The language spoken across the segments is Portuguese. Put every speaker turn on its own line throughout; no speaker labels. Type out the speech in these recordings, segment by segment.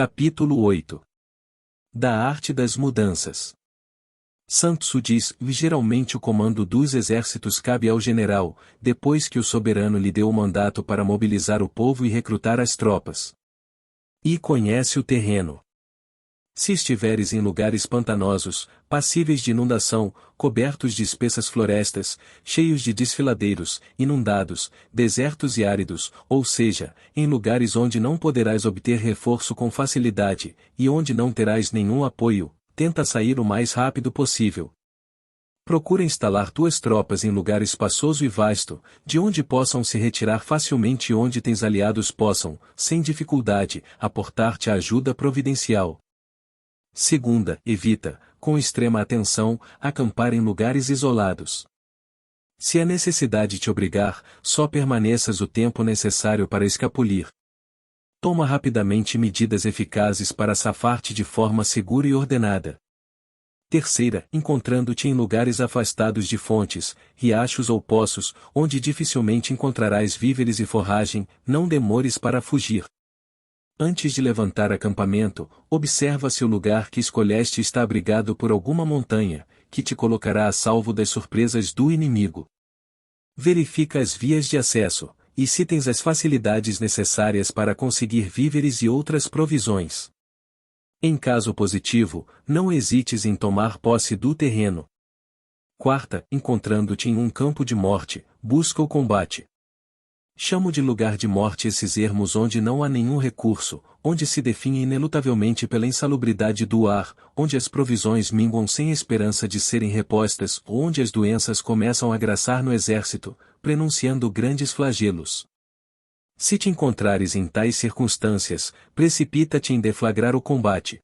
Capítulo 8. Da arte das mudanças. Sun Tzu diz: geralmente o comando dos exércitos cabe ao general, depois que o soberano lhe deu o mandato para mobilizar o povo e recrutar as tropas. E conhece o terreno. Se estiveres em lugares pantanosos, passíveis de inundação, cobertos de espessas florestas, cheios de desfiladeiros, inundados, desertos e áridos, ou seja, em lugares onde não poderás obter reforço com facilidade, e onde não terás nenhum apoio, tenta sair o mais rápido possível. Procura instalar tuas tropas em lugar espaçoso e vasto, de onde possam se retirar facilmente e onde tens aliados possam, sem dificuldade, aportar-te a ajuda providencial. Segunda, evita, com extrema atenção, acampar em lugares isolados. Se a necessidade te obrigar, só permaneças o tempo necessário para escapulir. Toma rapidamente medidas eficazes para safar-te de forma segura e ordenada. Terceira, encontrando-te em lugares afastados de fontes, riachos ou poços, onde dificilmente encontrarás víveres e forragem, não demores para fugir. Antes de levantar acampamento, observa se o lugar que escolheste está abrigado por alguma montanha, que te colocará a salvo das surpresas do inimigo. Verifica as vias de acesso, e se tens as facilidades necessárias para conseguir víveres e outras provisões. Em caso positivo, não hesites em tomar posse do terreno. Quarta, encontrando-te em um campo de morte, busca o combate. Chamo de lugar de morte esses ermos onde não há nenhum recurso, onde se define inelutavelmente pela insalubridade do ar, onde as provisões minguam sem esperança de serem repostas, onde as doenças começam a graçar no exército, prenunciando grandes flagelos. Se te encontrares em tais circunstâncias, precipita-te em deflagrar o combate.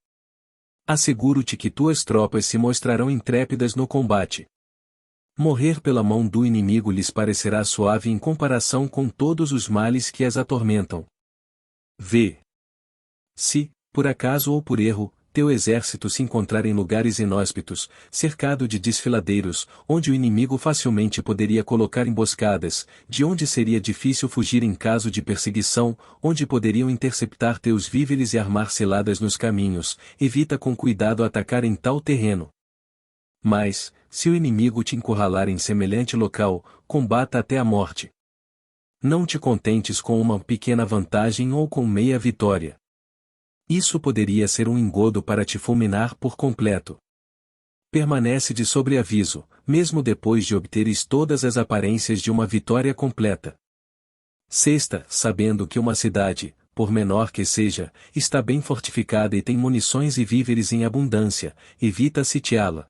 Asseguro-te que tuas tropas se mostrarão intrépidas no combate. Morrer pela mão do inimigo lhes parecerá suave em comparação com todos os males que as atormentam. V. Se, por acaso ou por erro, teu exército se encontrar em lugares inóspitos, cercado de desfiladeiros, onde o inimigo facilmente poderia colocar emboscadas, de onde seria difícil fugir em caso de perseguição, onde poderiam interceptar teus víveres e armar ciladas nos caminhos, evita com cuidado atacar em tal terreno. Mas, se o inimigo te encurralar em semelhante local, combata até a morte. Não te contentes com uma pequena vantagem ou com meia vitória. Isso poderia ser um engodo para te fulminar por completo. Permanece de sobreaviso, mesmo depois de obteres todas as aparências de uma vitória completa. Sexta, sabendo que uma cidade, por menor que seja, está bem fortificada e tem munições e víveres em abundância, evita sitiá-la.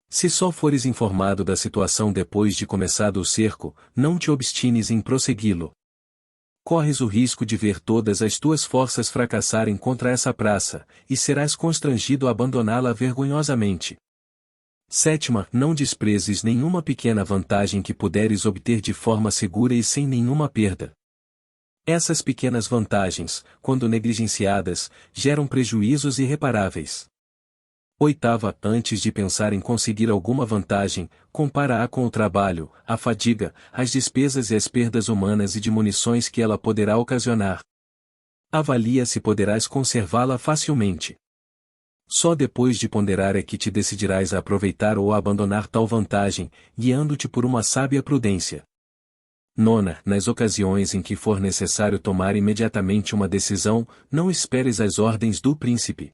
Se só fores informado da situação depois de começado o cerco, não te obstines em prossegui-lo. Corres o risco de ver todas as tuas forças fracassarem contra essa praça, e serás constrangido a abandoná-la vergonhosamente. Sétima, não desprezes nenhuma pequena vantagem que puderes obter de forma segura e sem nenhuma perda. Essas pequenas vantagens, quando negligenciadas, geram prejuízos irreparáveis. Oitava, antes de pensar em conseguir alguma vantagem, compara-a com o trabalho, a fadiga, as despesas e as perdas humanas e de munições que ela poderá ocasionar. Avalia se poderás conservá-la facilmente. Só depois de ponderar é que te decidirás a aproveitar ou a abandonar tal vantagem, guiando-te por uma sábia prudência. Nona, nas ocasiões em que for necessário tomar imediatamente uma decisão, não esperes as ordens do príncipe.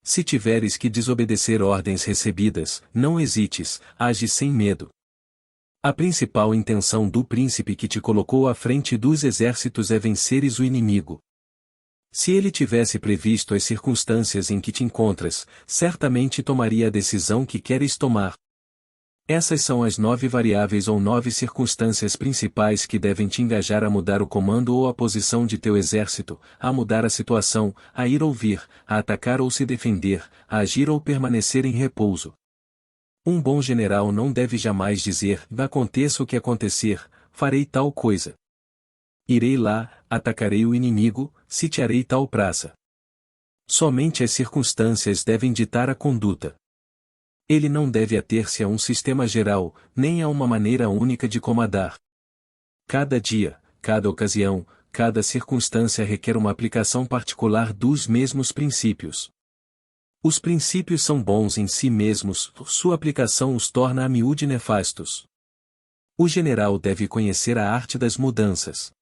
Se tiveres que desobedecer ordens recebidas, não hesites, age sem medo. A principal intenção do príncipe que te colocou à frente dos exércitos é venceres o inimigo. Se ele tivesse previsto as circunstâncias em que te encontras, certamente tomaria a decisão que queres tomar. Essas são as 9 variáveis ou 9 circunstâncias principais que devem te engajar a mudar o comando ou a posição de teu exército, a mudar a situação, a ir ou vir, a atacar ou se defender, a agir ou permanecer em repouso. Um bom general não deve jamais dizer: aconteça o que acontecer, farei tal coisa. Irei lá, atacarei o inimigo, sitiarei tal praça. Somente as circunstâncias devem ditar a conduta. Ele não deve ater-se a um sistema geral, nem a uma maneira única de comandar. Cada dia, cada ocasião, cada circunstância requer uma aplicação particular dos mesmos princípios. Os princípios são bons em si mesmos, sua aplicação os torna a miúde nefastos. O general deve conhecer a arte das mudanças.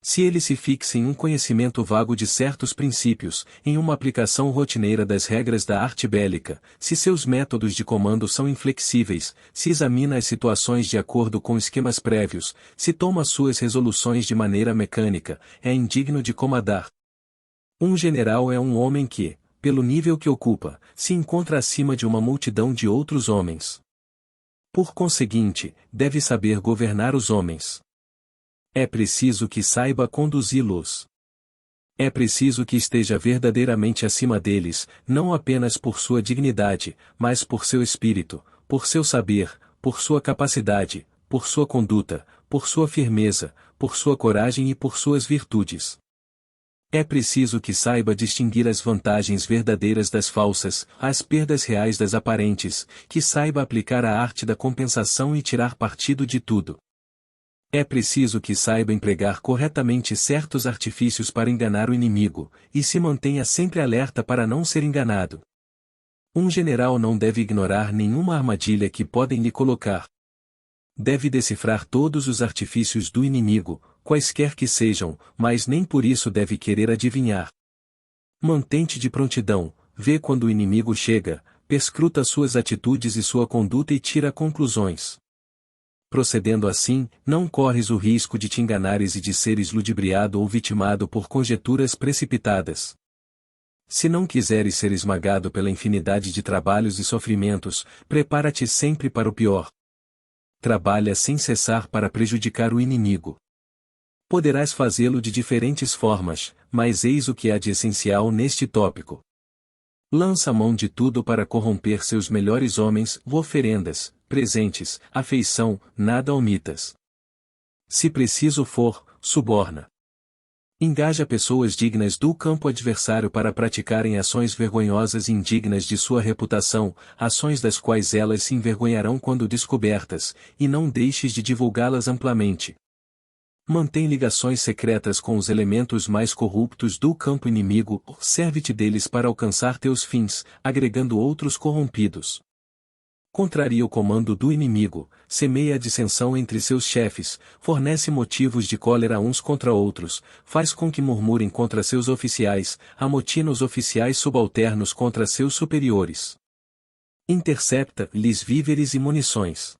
Se ele se fixa em um conhecimento vago de certos princípios, em uma aplicação rotineira das regras da arte bélica, se seus métodos de comando são inflexíveis, se examina as situações de acordo com esquemas prévios, se toma suas resoluções de maneira mecânica, é indigno de comandar. Um general é um homem que, pelo nível que ocupa, se encontra acima de uma multidão de outros homens. Por conseguinte, deve saber governar os homens. É preciso que saiba conduzi-los. É preciso que esteja verdadeiramente acima deles, não apenas por sua dignidade, mas por seu espírito, por seu saber, por sua capacidade, por sua conduta, por sua firmeza, por sua coragem e por suas virtudes. É preciso que saiba distinguir as vantagens verdadeiras das falsas, as perdas reais das aparentes, que saiba aplicar a arte da compensação e tirar partido de tudo. É preciso que saiba empregar corretamente certos artifícios para enganar o inimigo, e se mantenha sempre alerta para não ser enganado. Um general não deve ignorar nenhuma armadilha que podem lhe colocar. Deve decifrar todos os artifícios do inimigo, quaisquer que sejam, mas nem por isso deve querer adivinhar. Mantente de prontidão, vê quando o inimigo chega, perscruta suas atitudes e sua conduta e tira conclusões. Procedendo assim, não corres o risco de te enganares e de seres ludibriado ou vitimado por conjecturas precipitadas. Se não quiseres ser esmagado pela infinidade de trabalhos e sofrimentos, prepara-te sempre para o pior. Trabalha sem cessar para prejudicar o inimigo. Poderás fazê-lo de diferentes formas, mas eis o que há de essencial neste tópico. Lança mão de tudo para corromper seus melhores homens, oferendas, presentes, afeição, nada omitas. Se preciso for, suborna. Engaja pessoas dignas do campo adversário para praticarem ações vergonhosas e indignas de sua reputação, ações das quais elas se envergonharão quando descobertas, e não deixes de divulgá-las amplamente. Mantém ligações secretas com os elementos mais corruptos do campo inimigo, serve-te deles para alcançar teus fins, agregando outros corrompidos. Contraria o comando do inimigo, semeia a dissensão entre seus chefes, fornece motivos de cólera uns contra outros, faz com que murmurem contra seus oficiais, amotina os oficiais subalternos contra seus superiores. Intercepta-lhes víveres e munições.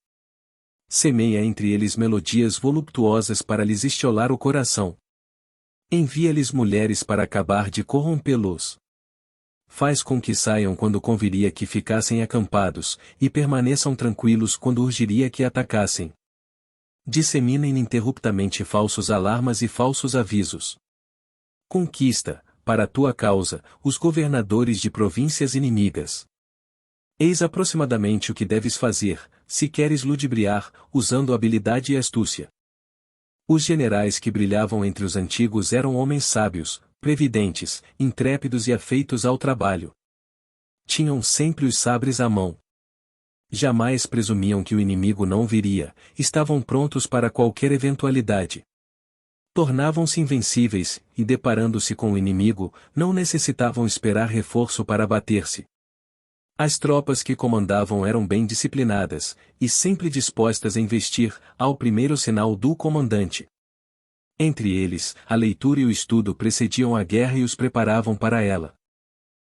Semeia entre eles melodias voluptuosas para lhes estiolar o coração. Envia-lhes mulheres para acabar de corrompê-los. Faz com que saiam quando conviria que ficassem acampados, e permaneçam tranquilos quando urgiria que atacassem. Dissemina ininterruptamente falsos alarmas e falsos avisos. Conquista, para a tua causa, os governadores de províncias inimigas. Eis aproximadamente o que deves fazer, se queres ludibriar, usando habilidade e astúcia. Os generais que brilhavam entre os antigos eram homens sábios, previdentes, intrépidos e afeitos ao trabalho. Tinham sempre os sabres à mão. Jamais presumiam que o inimigo não viria, estavam prontos para qualquer eventualidade. Tornavam-se invencíveis, e deparando-se com o inimigo, não necessitavam esperar reforço para abater-se. As tropas que comandavam eram bem disciplinadas, e sempre dispostas a investir, ao primeiro sinal do comandante. Entre eles, a leitura e o estudo precediam a guerra e os preparavam para ela.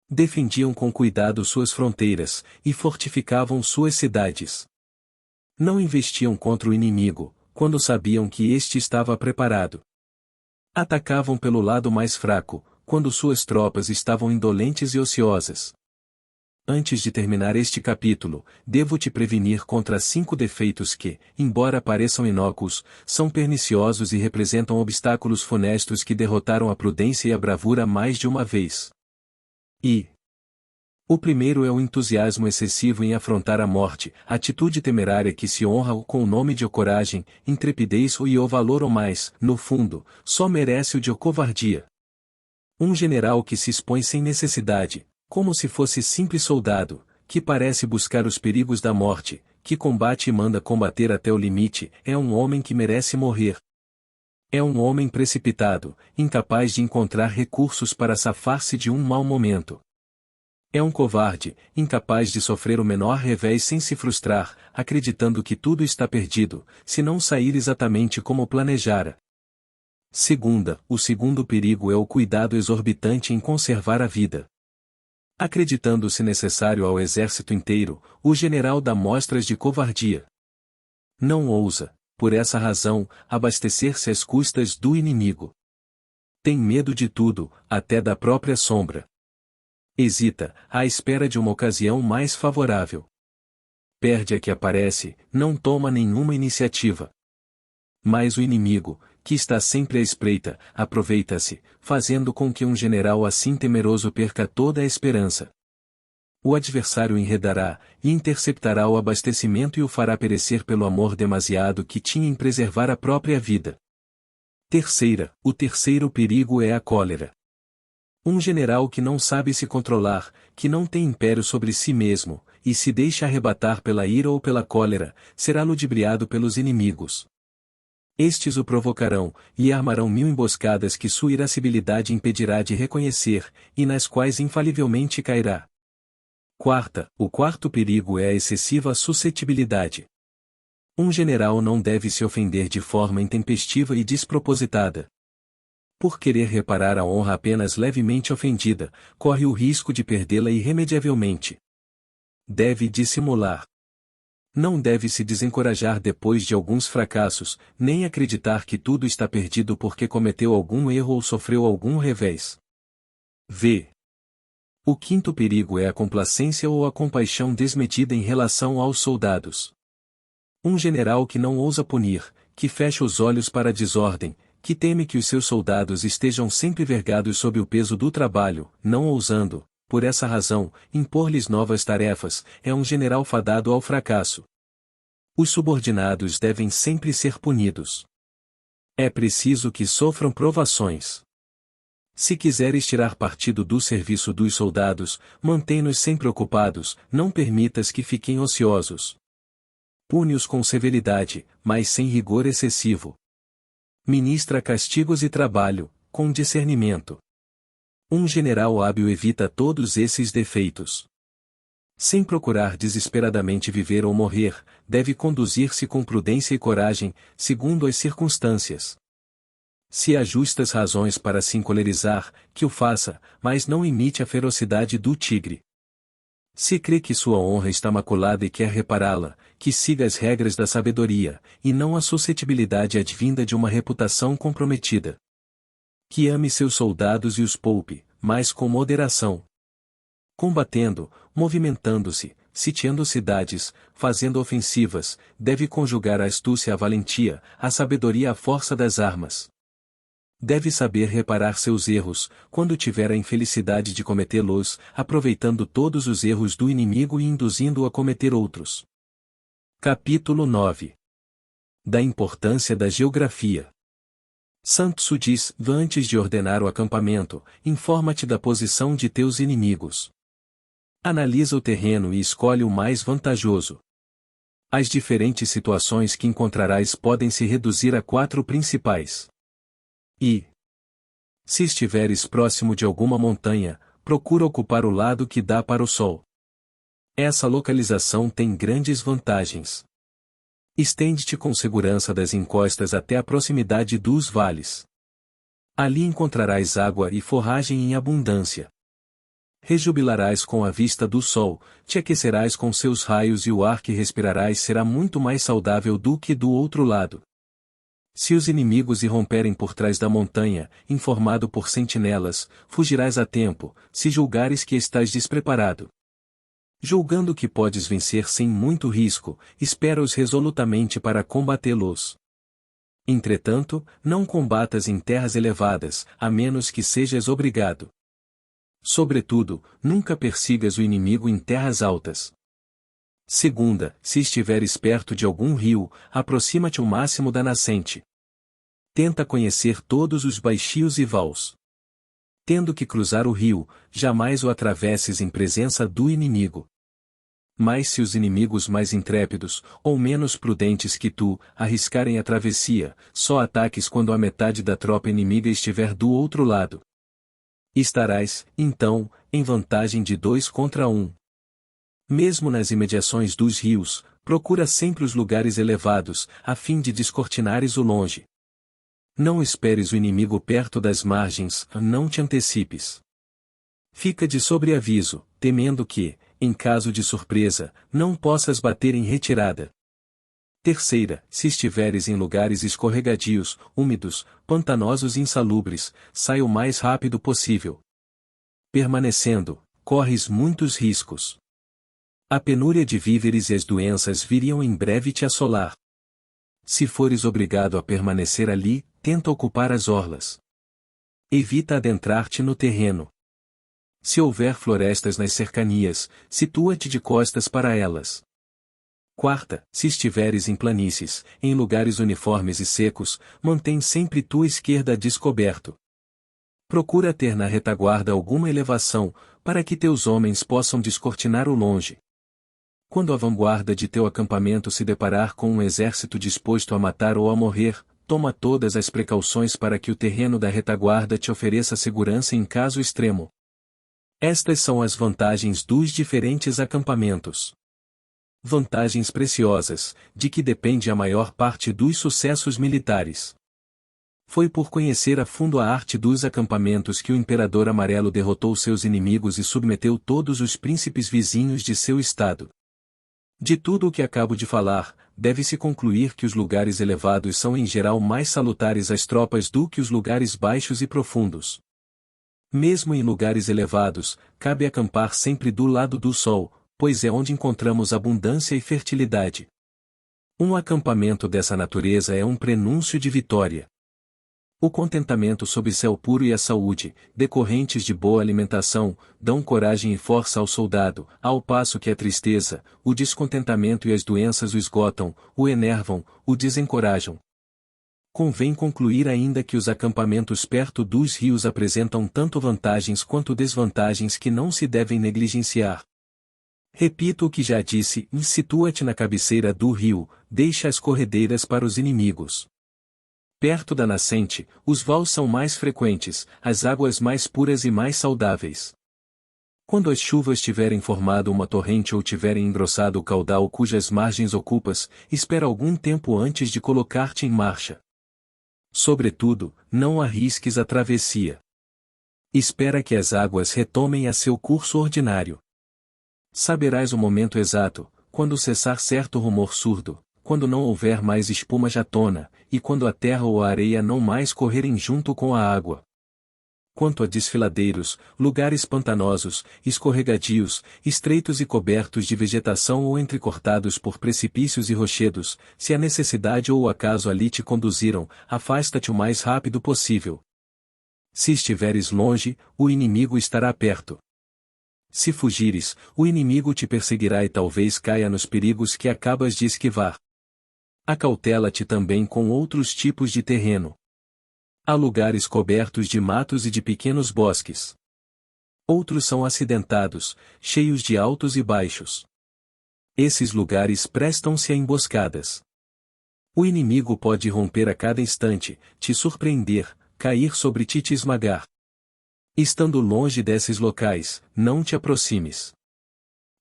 Defendiam com cuidado suas fronteiras, e fortificavam suas cidades. Não investiam contra o inimigo, quando sabiam que este estava preparado. Atacavam pelo lado mais fraco, quando suas tropas estavam indolentes e ociosas. Antes de terminar este capítulo, devo te prevenir contra 5 defeitos que, embora pareçam inócuos, são perniciosos e representam obstáculos funestos que derrotaram a prudência e a bravura mais de uma vez. O primeiro é o entusiasmo excessivo em afrontar a morte, atitude temerária que se honra com o nome de coragem, intrepidez e o valor ou mais, no fundo, só merece o de covardia. Um general que se expõe sem necessidade, como se fosse simples soldado, que parece buscar os perigos da morte, que combate e manda combater até o limite, é um homem que merece morrer. É um homem precipitado, incapaz de encontrar recursos para safar-se de um mau momento. É um covarde, incapaz de sofrer o menor revés sem se frustrar, acreditando que tudo está perdido, se não sair exatamente como planejara. O segundo perigo é o cuidado exorbitante em conservar a vida. Acreditando-se necessário ao exército inteiro, o general dá mostras de covardia. Não ousa, por essa razão, abastecer-se às custas do inimigo. Tem medo de tudo, até da própria sombra. Hesita, à espera de uma ocasião mais favorável. Perde a que aparece, não toma nenhuma iniciativa. Mas o inimigo, que está sempre à espreita, aproveita-se, fazendo com que um general assim temeroso perca toda a esperança. O adversário enredará, e interceptará o abastecimento e o fará perecer pelo amor demasiado que tinha em preservar a própria vida. O terceiro perigo é a cólera. Um general que não sabe se controlar, que não tem império sobre si mesmo, e se deixa arrebatar pela ira ou pela cólera, será ludibriado pelos inimigos. Estes o provocarão, e armarão 1000 emboscadas que sua irascibilidade impedirá de reconhecer, e nas quais infalivelmente cairá. O quarto perigo é a excessiva suscetibilidade. Um general não deve se ofender de forma intempestiva e despropositada. Por querer reparar a honra apenas levemente ofendida, corre o risco de perdê-la irremediavelmente. Deve dissimular. Não deve se desencorajar depois de alguns fracassos, nem acreditar que tudo está perdido porque cometeu algum erro ou sofreu algum revés. O quinto perigo é a complacência ou a compaixão desmedida em relação aos soldados. Um general que não ousa punir, que fecha os olhos para a desordem, que teme que os seus soldados estejam sempre vergados sob o peso do trabalho, não ousando, por essa razão, impor-lhes novas tarefas, é um general fadado ao fracasso. Os subordinados devem sempre ser punidos. É preciso que sofram provações. Se quiseres tirar partido do serviço dos soldados, mantém-nos sempre ocupados, não permitas que fiquem ociosos. Pune-os com severidade, mas sem rigor excessivo. Ministra castigos e trabalho, com discernimento. Um general hábil evita todos esses defeitos. Sem procurar desesperadamente viver ou morrer, deve conduzir-se com prudência e coragem, segundo as circunstâncias. Se há justas razões para se encolerizar, que o faça, mas não imite a ferocidade do tigre. Se crê que sua honra está maculada e quer repará-la, que siga as regras da sabedoria, e não a suscetibilidade advinda de uma reputação comprometida. Que ame seus soldados e os poupe, mas com moderação. Combatendo, movimentando-se, sitiando cidades, fazendo ofensivas, deve conjugar a astúcia à valentia, a sabedoria à força das armas. Deve saber reparar seus erros, quando tiver a infelicidade de cometê-los, aproveitando todos os erros do inimigo e induzindo-o a cometer outros. Capítulo 9. Da importância da geografia. Sun Tzu diz: antes de ordenar o acampamento, informa-te da posição de teus inimigos. Analisa o terreno e escolhe o mais vantajoso. As diferentes situações que encontrarás podem se reduzir a 4 principais. Se estiveres próximo de alguma montanha, procura ocupar o lado que dá para o sol. Essa localização tem grandes vantagens. Estende-te com segurança das encostas até a proximidade dos vales. Ali encontrarás água e forragem em abundância. Rejubilarás com a vista do sol, te aquecerás com seus raios e o ar que respirarás será muito mais saudável do que do outro lado. Se os inimigos irromperem por trás da montanha, informado por sentinelas, fugirás a tempo, se julgares que estás despreparado. Julgando que podes vencer sem muito risco, espera-os resolutamente para combatê-los. Entretanto, não combatas em terras elevadas, a menos que sejas obrigado. Sobretudo, nunca persigas o inimigo em terras altas. Se estiveres perto de algum rio, aproxima-te o máximo da nascente. Tenta conhecer todos os baixios e vals. Tendo que cruzar o rio, jamais o atravesses em presença do inimigo. Mas se os inimigos mais intrépidos, ou menos prudentes que tu, arriscarem a travessia, só ataques quando a metade da tropa inimiga estiver do outro lado. Estarás, então, em vantagem de 2 contra 1. Mesmo nas imediações dos rios, procura sempre os lugares elevados, a fim de descortinares o longe. Não esperes o inimigo perto das margens, não te antecipes. Fica de sobreaviso, temendo que, em caso de surpresa, não possas bater em retirada. Terceira, se estiveres em lugares escorregadios, úmidos, pantanosos e insalubres, sai o mais rápido possível. Permanecendo, corres muitos riscos. A penúria de víveres e as doenças viriam em breve te assolar. Se fores obrigado a permanecer ali, tenta ocupar as orlas. Evita adentrar-te no terreno. Se houver florestas nas cercanias, situa-te de costas para elas. Quarta, se estiveres em planícies, em lugares uniformes e secos, mantém sempre tua esquerda descoberto. Procura ter na retaguarda alguma elevação, para que teus homens possam descortinar o longe. Quando a vanguarda de teu acampamento se deparar com um exército disposto a matar ou a morrer, toma todas as precauções para que o terreno da retaguarda te ofereça segurança em caso extremo. Estas são as vantagens dos diferentes acampamentos. Vantagens preciosas, de que depende a maior parte dos sucessos militares. Foi por conhecer a fundo a arte dos acampamentos que o Imperador Amarelo derrotou seus inimigos e submeteu todos os príncipes vizinhos de seu estado. De tudo o que acabo de falar, deve-se concluir que os lugares elevados são em geral mais salutares às tropas do que os lugares baixos e profundos. Mesmo em lugares elevados, cabe acampar sempre do lado do sol, pois é onde encontramos abundância e fertilidade. Um acampamento dessa natureza é um prenúncio de vitória. O contentamento sob céu puro e a saúde, decorrentes de boa alimentação, dão coragem e força ao soldado, ao passo que a tristeza, o descontentamento e as doenças o esgotam, o enervam, o desencorajam. Convém concluir ainda que os acampamentos perto dos rios apresentam tanto vantagens quanto desvantagens que não se devem negligenciar. Repito o que já disse, situa-te na cabeceira do rio, deixa as corredeiras para os inimigos. Perto da nascente, os vales são mais frequentes, as águas mais puras e mais saudáveis. Quando as chuvas tiverem formado uma torrente ou tiverem engrossado o caudal cujas margens ocupas, espera algum tempo antes de colocar-te em marcha. Sobretudo, não arrisques a travessia. Espera que as águas retomem a seu curso ordinário. Saberás o momento exato, quando cessar certo rumor surdo, quando não houver mais espuma jatona, e quando a terra ou a areia não mais correrem junto com a água. Quanto a desfiladeiros, lugares pantanosos, escorregadios, estreitos e cobertos de vegetação ou entrecortados por precipícios e rochedos, se a necessidade ou o acaso ali te conduziram, afasta-te o mais rápido possível. Se estiveres longe, o inimigo estará perto. Se fugires, o inimigo te perseguirá e talvez caia nos perigos que acabas de esquivar. Acautela-te também com outros tipos de terreno. Há lugares cobertos de matos e de pequenos bosques. Outros são acidentados, cheios de altos e baixos. Esses lugares prestam-se a emboscadas. O inimigo pode romper a cada instante, te surpreender, cair sobre ti e te esmagar. Estando longe desses locais, não te aproximes.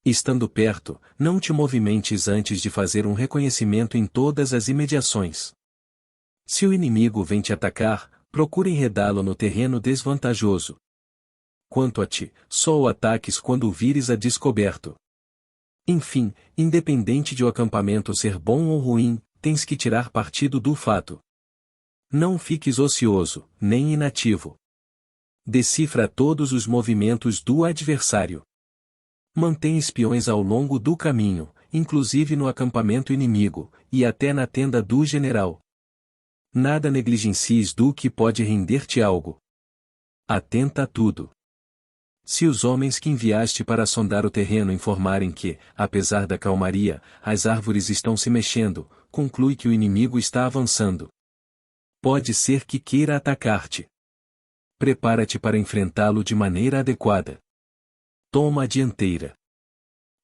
Estando perto, não te movimentes antes de fazer um reconhecimento em todas as imediações. Se o inimigo vem te atacar, procure enredá-lo no terreno desvantajoso. Quanto a ti, só o ataques quando o vires a descoberto. Enfim, independente de o acampamento ser bom ou ruim, tens que tirar partido do fato. Não fiques ocioso, nem inativo. Decifra todos os movimentos do adversário. Mantém espiões ao longo do caminho, inclusive no acampamento inimigo, e até na tenda do general. Nada negligencies do que pode render-te algo. Atenta a tudo. Se os homens que enviaste para sondar o terreno informarem que, apesar da calmaria, as árvores estão se mexendo, conclui que o inimigo está avançando. Pode ser que queira atacar-te. Prepara-te para enfrentá-lo de maneira adequada. Toma a dianteira.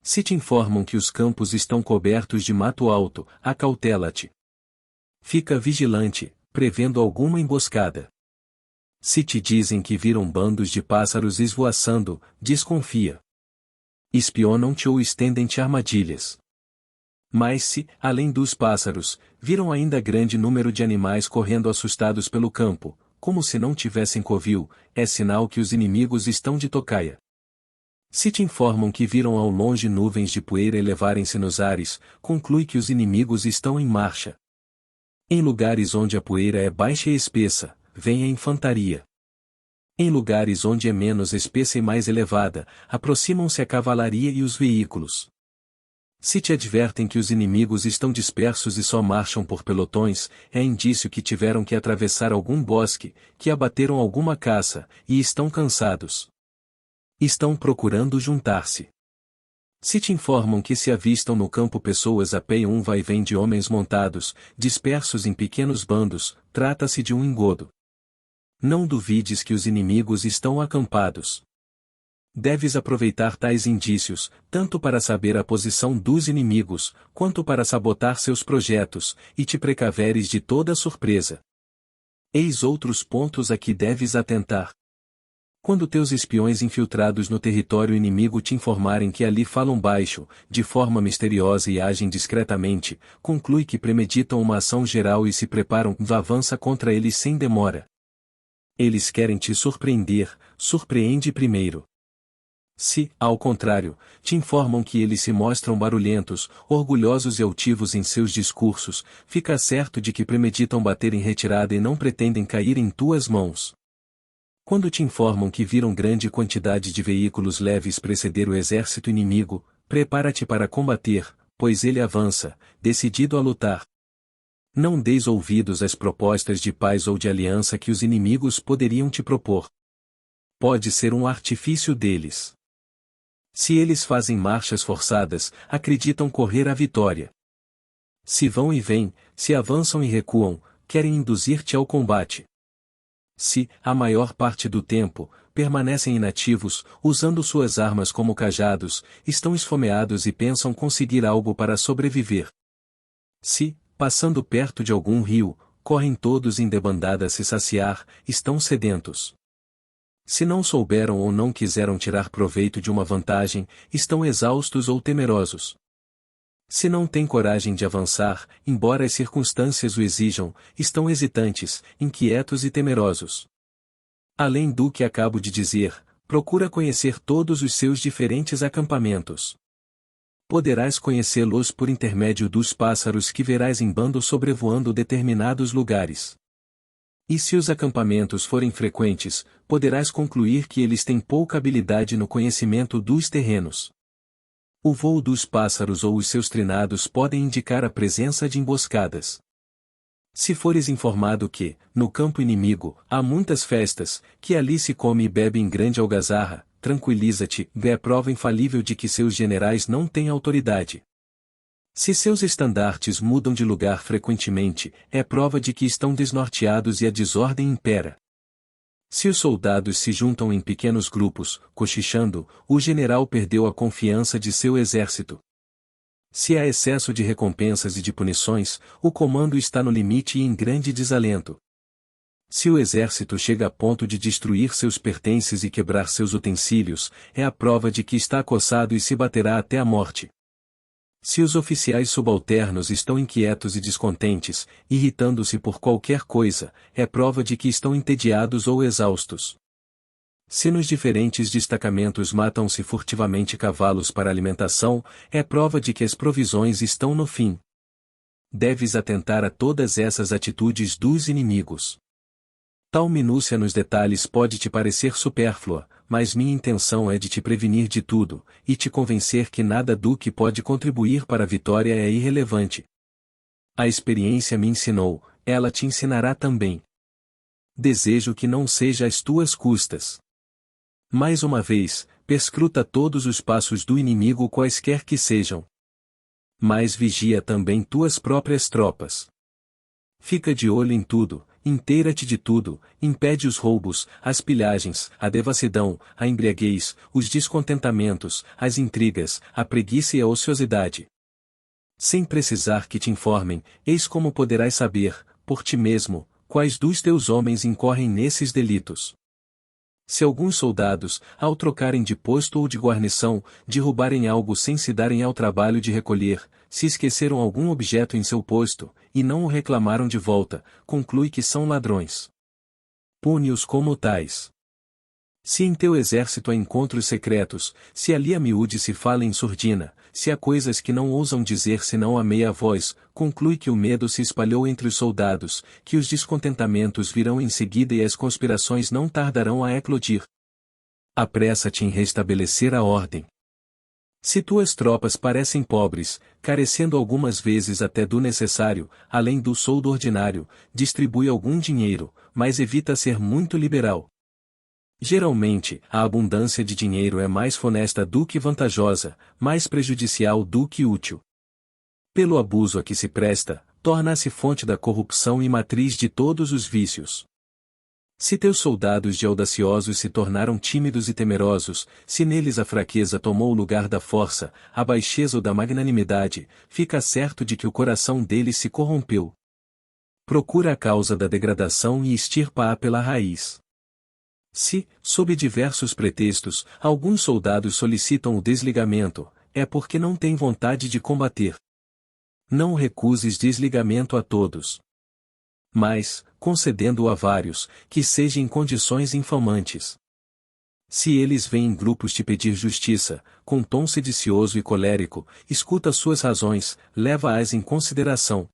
Se te informam que os campos estão cobertos de mato alto, acautela-te. Fica vigilante, prevendo alguma emboscada. Se te dizem que viram bandos de pássaros esvoaçando, desconfia. Espionam-te ou estendem-te armadilhas. Mas se, além dos pássaros, viram ainda grande número de animais correndo assustados pelo campo, como se não tivessem covil, é sinal que os inimigos estão de tocaia. Se te informam que viram ao longe nuvens de poeira elevarem-se nos ares, conclui que os inimigos estão em marcha. Em lugares onde a poeira é baixa e espessa, vem a infantaria. Em lugares onde é menos espessa e mais elevada, aproximam-se a cavalaria e os veículos. Se te advertem que os inimigos estão dispersos e só marcham por pelotões, é indício que tiveram que atravessar algum bosque, que abateram alguma caça, e estão cansados. Estão procurando juntar-se. Se te informam que se avistam no campo pessoas a pé e um vai-vem de homens montados, dispersos em pequenos bandos, trata-se de um engodo. Não duvides que os inimigos estão acampados. Deves aproveitar tais indícios, tanto para saber a posição dos inimigos, quanto para sabotar seus projetos, e te precaveres de toda surpresa. Eis outros pontos a que deves atentar. Quando teus espiões infiltrados no território inimigo te informarem que ali falam baixo, de forma misteriosa e agem discretamente, conclui que premeditam uma ação geral e se preparam, avança contra eles sem demora. Eles querem te surpreender, surpreende primeiro. Se, ao contrário, te informam que eles se mostram barulhentos, orgulhosos e altivos em seus discursos, fica certo de que premeditam bater em retirada e não pretendem cair em tuas mãos. Quando te informam que viram grande quantidade de veículos leves preceder o exército inimigo, prepara-te para combater, pois ele avança, decidido a lutar. Não deis ouvidos às propostas de paz ou de aliança que os inimigos poderiam te propor. Pode ser um artifício deles. Se eles fazem marchas forçadas, acreditam correr à vitória. Se vão e vêm, se avançam e recuam, querem induzir-te ao combate. Se, a maior parte do tempo, permanecem inativos, usando suas armas como cajados, estão esfomeados e pensam conseguir algo para sobreviver. Se, passando perto de algum rio, correm todos em debandada a se saciar, estão sedentos. Se não souberam ou não quiseram tirar proveito de uma vantagem, estão exaustos ou temerosos. Se não têm coragem de avançar, embora as circunstâncias o exijam, estão hesitantes, inquietos e temerosos. Além do que acabo de dizer, procura conhecer todos os seus diferentes acampamentos. Poderás conhecê-los por intermédio dos pássaros que verás em bando sobrevoando determinados lugares. E se os acampamentos forem frequentes, poderás concluir que eles têm pouca habilidade no conhecimento dos terrenos. O voo dos pássaros ou os seus trinados podem indicar a presença de emboscadas. Se fores informado que, no campo inimigo, há muitas festas, que ali se come e bebe em grande algazarra, tranquiliza-te, é prova infalível de que seus generais não têm autoridade. Se seus estandartes mudam de lugar frequentemente, é prova de que estão desnorteados e a desordem impera. Se os soldados se juntam em pequenos grupos, cochichando, o general perdeu a confiança de seu exército. Se há excesso de recompensas e de punições, o comando está no limite e em grande desalento. Se o exército chega a ponto de destruir seus pertences e quebrar seus utensílios, é a prova de que está acossado e se baterá até a morte. Se os oficiais subalternos estão inquietos e descontentes, irritando-se por qualquer coisa, é prova de que estão entediados ou exaustos. Se nos diferentes destacamentos matam-se furtivamente cavalos para alimentação, é prova de que as provisões estão no fim. Deves atentar a todas essas atitudes dos inimigos. Tal minúcia nos detalhes pode te parecer supérflua, mas minha intenção é de te prevenir de tudo, e te convencer que nada do que pode contribuir para a vitória é irrelevante. A experiência me ensinou, ela te ensinará também. Desejo que não seja às tuas custas. Mais uma vez, perscruta todos os passos do inimigo quaisquer que sejam. Mas vigia também tuas próprias tropas. Fica de olho em tudo, inteira-te de tudo, impede os roubos, as pilhagens, a devassidão, a embriaguez, os descontentamentos, as intrigas, a preguiça e a ociosidade. Sem precisar que te informem, eis como poderás saber, por ti mesmo, quais dos teus homens incorrem nesses delitos. Se alguns soldados, ao trocarem de posto ou de guarnição, derrubarem algo sem se darem ao trabalho de recolher, se esqueceram algum objeto em seu posto, e não o reclamaram de volta, conclui que são ladrões. Pune-os como tais. Se em teu exército há encontros secretos, se ali a miúde se fala em surdina, se há coisas que não ousam dizer senão a meia voz, conclui que o medo se espalhou entre os soldados, que os descontentamentos virão em seguida e as conspirações não tardarão a eclodir. Apressa-te em restabelecer a ordem. Se tuas tropas parecem pobres, carecendo algumas vezes até do necessário, além do soldo ordinário, distribui algum dinheiro, mas evita ser muito liberal. Geralmente, a abundância de dinheiro é mais funesta do que vantajosa, mais prejudicial do que útil. Pelo abuso a que se presta, torna-se fonte da corrupção e matriz de todos os vícios. Se teus soldados de audaciosos se tornaram tímidos e temerosos, se neles a fraqueza tomou o lugar da força, a baixeza ou da magnanimidade, fica certo de que o coração deles se corrompeu. Procura a causa da degradação e extirpa-a pela raiz. Se, sob diversos pretextos, alguns soldados solicitam o desligamento, é porque não têm vontade de combater. Não recuses desligamento a todos. Mas, concedendo-o a vários, que seja em condições infamantes. Se eles vêm em grupos te pedir justiça, com tom sedicioso e colérico, escuta suas razões, leva-as em consideração.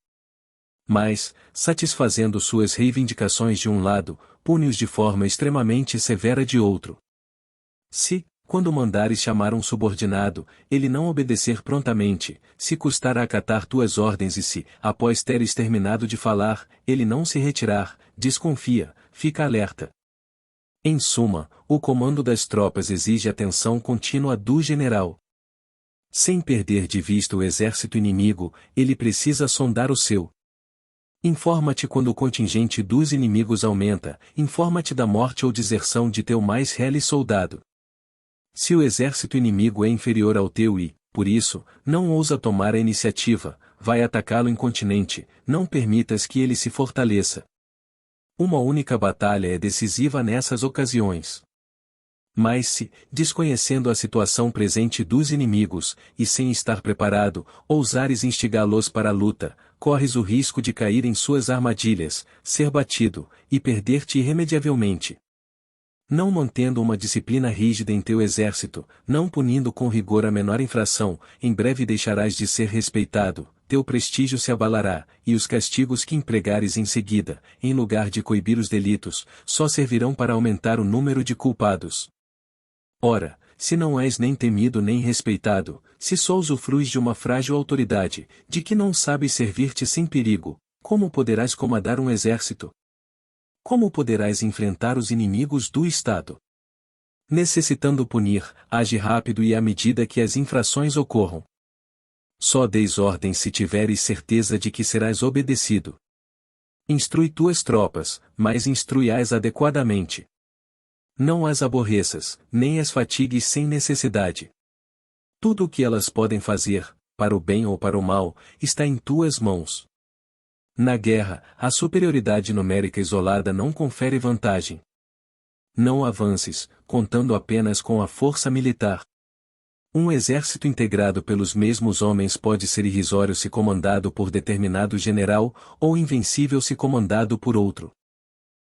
Mas, satisfazendo suas reivindicações de um lado, pune-os de forma extremamente severa de outro. Se, quando mandares chamar um subordinado, ele não obedecer prontamente, se custar a acatar tuas ordens e se, após teres terminado de falar, ele não se retirar, desconfia, fica alerta. Em suma, o comando das tropas exige atenção contínua do general. Sem perder de vista o exército inimigo, ele precisa sondar o seu. Informa-te quando o contingente dos inimigos aumenta, informa-te da morte ou deserção de teu mais reale soldado. Se o exército inimigo é inferior ao teu e, por isso, não ousa tomar a iniciativa, vai atacá-lo incontinente, não permitas que ele se fortaleça. Uma única batalha é decisiva nessas ocasiões. Mas se, desconhecendo a situação presente dos inimigos, e sem estar preparado, ousares instigá-los para a luta, corres o risco de cair em suas armadilhas, ser batido, e perder-te irremediavelmente. Não mantendo uma disciplina rígida em teu exército, não punindo com rigor a menor infração, em breve deixarás de ser respeitado, teu prestígio se abalará, e os castigos que empregares em seguida, em lugar de coibir os delitos, só servirão para aumentar o número de culpados. Ora, se não és nem temido nem respeitado, se só usufruis de uma frágil autoridade, de que não sabes servir-te sem perigo, como poderás comandar um exército? Como poderás enfrentar os inimigos do Estado? Necessitando punir, age rápido e à medida que as infrações ocorram. Só deis ordem se tiveres certeza de que serás obedecido. Instrui tuas tropas, mas instrui-as adequadamente. Não as aborreças, nem as fatigues sem necessidade. Tudo o que elas podem fazer, para o bem ou para o mal, está em tuas mãos. Na guerra, a superioridade numérica isolada não confere vantagem. Não avances, contando apenas com a força militar. Um exército integrado pelos mesmos homens pode ser irrisório se comandado por determinado general, ou invencível se comandado por outro.